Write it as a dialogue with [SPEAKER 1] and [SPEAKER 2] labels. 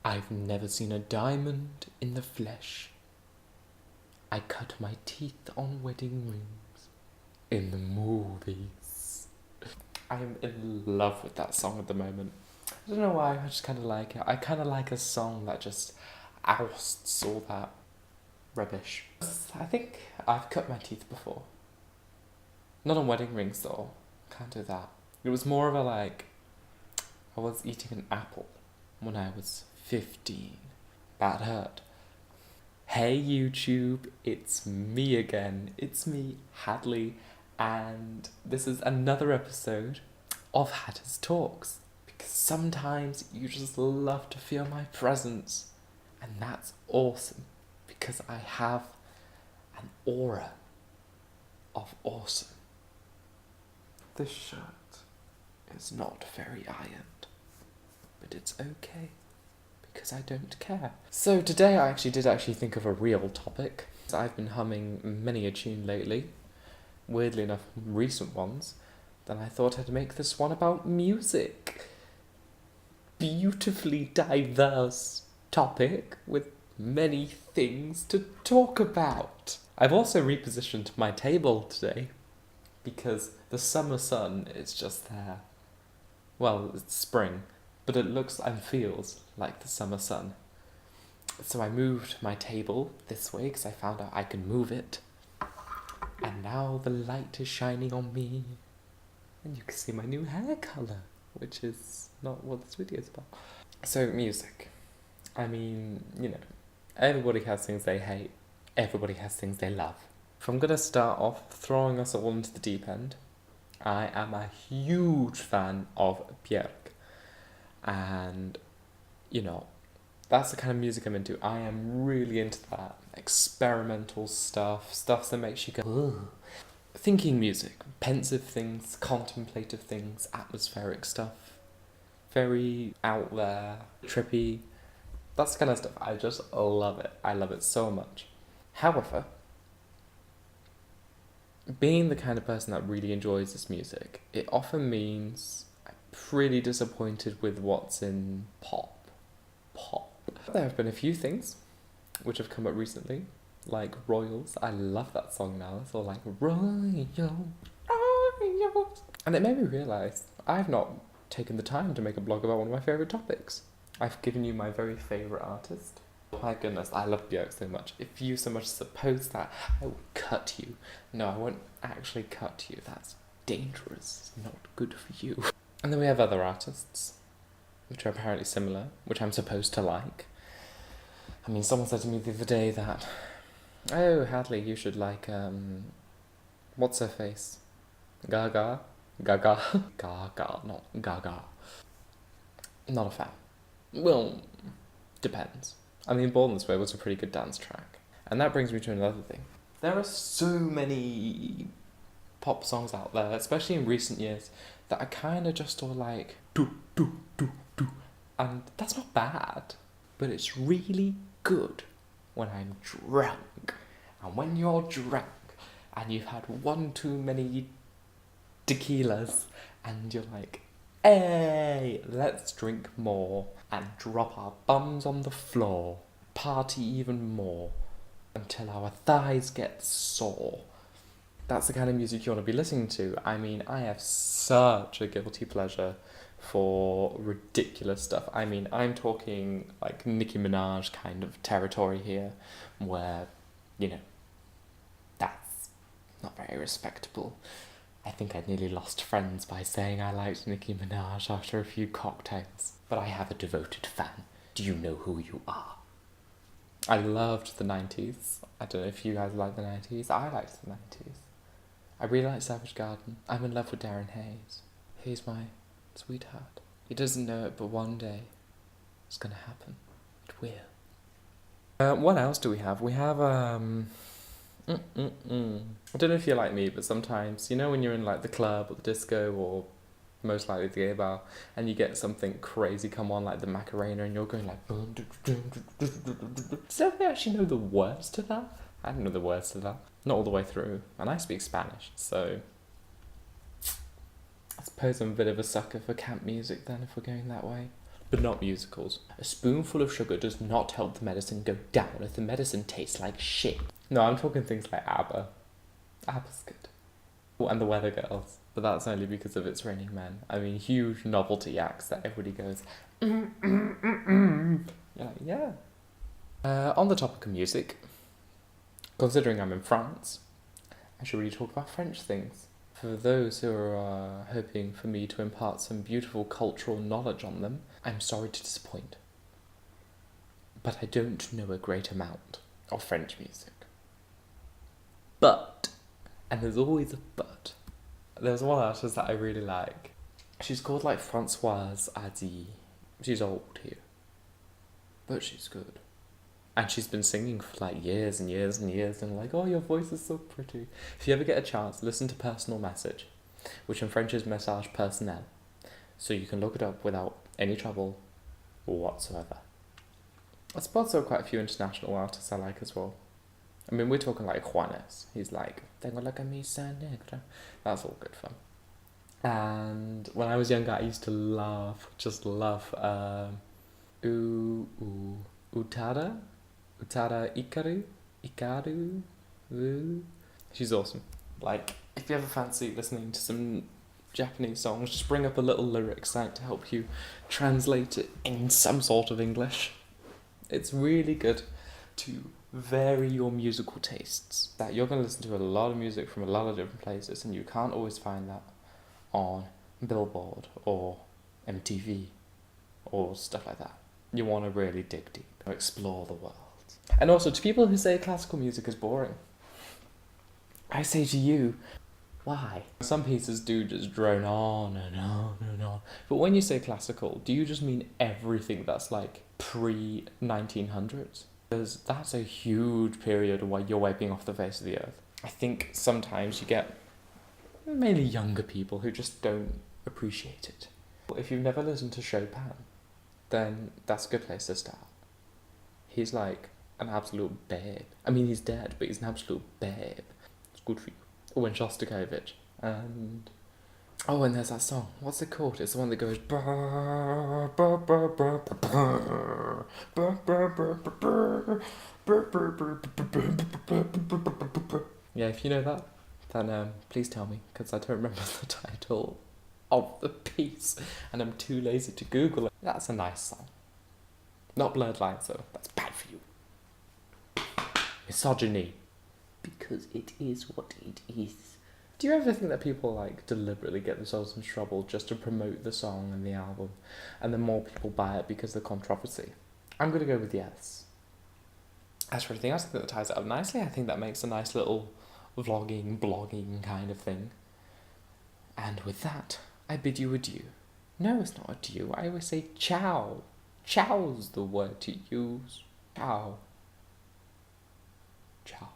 [SPEAKER 1] I've never seen a diamond in the flesh. I cut my teeth on wedding rings in the movies. I'm in love with that song at the moment. I don't know why, I just kind of like it. I kind of like a song that just ousts all that rubbish. I think I've cut my teeth before. Not on wedding rings though. Can't do that. It was more of a like, I was eating an apple when I was 15. That hurt. Hey YouTube, it's me again. It's me, Hadley, and this is another episode of Hatters Talks. Because sometimes you just love to feel my presence, and that's awesome because I have an aura of awesome. This shirt is not very ironed, but it's okay because I don't care. So today I did think of a real topic. I've been humming many a tune lately, weirdly enough recent ones, then I thought I'd make this one about music. Beautifully diverse topic with many things to talk about. I've also repositioned my table today because the summer sun is just there. Well, it's spring, but it looks and feels like the summer sun. So I moved my table this way because I found out I can move it. And now the light is shining on me. And you can see my new hair colour, which is not what this video is about. So, music. I mean, everybody has things they hate. Everybody has things they love. If I'm going to start off throwing us all into the deep end, I am a huge fan of Björk. And, that's the kind of music I'm into. I am really into that experimental stuff that makes you go, ugh. Thinking music, pensive things, contemplative things, atmospheric stuff, very out there, trippy. That's the kind of stuff. I just love it. I love it so much. However, being the kind of person that really enjoys this music, it often means I'm pretty disappointed with what's in pop. There have been a few things which have come up recently, like Royals. I love that song now. It's all like, Royals. And it made me realise I've not taken the time to make a blog about one of my favourite topics. I've given you my very favourite artist. My goodness, I love Björk so much. If you so much suppose that, I will cut you. No, I won't actually cut you. That's dangerous. It's not good for you. And then we have other artists, which are apparently similar, which I'm supposed to like. I mean, someone said to me the other day that, oh, Hadley, you should like, what's her face? Gaga? Gaga, not Gaga. Not a fan. Well, depends. I mean, Born This Way was a pretty good dance track. And that brings me to another thing. There are so many pop songs out there, especially in recent years, that are kind of just all like, do, do, do, do. And that's not bad, but it's really good when I'm drunk. And when you're drunk and you've had one too many tequilas and you're like, hey, let's drink more and drop our bums on the floor, party even more until our thighs get sore. That's the kind of music you want to be listening to. I mean, I have such a guilty pleasure for ridiculous stuff. I mean, I'm talking like Nicki Minaj kind of territory here, where, that's not very respectable. I think I nearly lost friends by saying I liked Nicki Minaj after a few cocktails. But I have a devoted fan. Do you know who you are? I loved the 90s. I don't know if you guys like the 90s. I liked the 90s. I really like Savage Garden. I'm in love with Darren Hayes. He's my sweetheart. He doesn't know it, but one day it's gonna happen. It will. What else do we have? We have, I don't know if you're like me, but sometimes, when you're in like the club or the disco or most likely the gay bar, and you get something crazy come on like the Macarena and you're going like, does everybody actually know the words to that? I don't know the words to that. Not all the way through. And I speak Spanish, so I suppose I'm a bit of a sucker for camp music then, if we're going that way. but not musicals. A spoonful of sugar does not help the medicine go down if the medicine tastes like shit. No, I'm talking things like ABBA. ABBA's good. Oh, and the Weather Girls. But that's only because of It's Raining Men. I mean, huge novelty acts that everybody goes, You're like, yeah. On the topic of music, considering I'm in France, I should really talk about French things. For those who are hoping for me to impart some beautiful cultural knowledge on them, I'm sorry to disappoint. But I don't know a great amount of French music. But, and there's always a but, there's one artist that I really like. She's called like Françoise Hardy. She's old here, but she's good. And she's been singing for like years and years and years, and like, oh, your voice is so pretty. If you ever get a chance, listen to Personal Message, which in French is Message Personnel, so you can look it up without any trouble whatsoever. I suppose there are quite a few international artists I like as well. I mean, we're talking like Juanes. He's like, tengo la camisa negra. That's all good fun. And when I was younger, I used to just love, Utada Ikaru. She's awesome. Like, if you ever fancy listening to some Japanese songs, just bring up a little lyric site to help you translate it in some sort of English. It's really good to vary your musical tastes. That you're going to listen to a lot of music from a lot of different places, and you can't always find that on Billboard or MTV or stuff like that. You want to really dig deep and explore the world. And also, to people who say classical music is boring, I say to you, why? Some pieces do just drone on and on and on. But when you say classical, do you just mean everything that's like pre-1900s? Because that's a huge period where you're wiping off the face of the earth. I think sometimes you get mainly younger people who just don't appreciate it. If you've never listened to Chopin, then that's a good place to start. He's like an absolute babe. I mean, he's dead, but he's an absolute babe. It's good for you. Oh, and Shostakovich. And oh, and there's that song. What's it called? It's the one that goes. Yeah, if you know that, then please tell me, because I don't remember the title of the piece, and I'm too lazy to Google it. That's a nice song. Not Blurred Lines, though. That's bad for you. Misogyny. Because it is what it is. Do you ever think that people like deliberately get themselves in trouble just to promote the song and the album, and then more people buy it because of the controversy? I'm gonna go with yes. As for everything else, I think that ties it up nicely. I think that makes a nice little blogging kind of thing. And with that, I bid you adieu. No, it's not adieu. I always say ciao. Ciao's the word to use. Ciao. Ciao.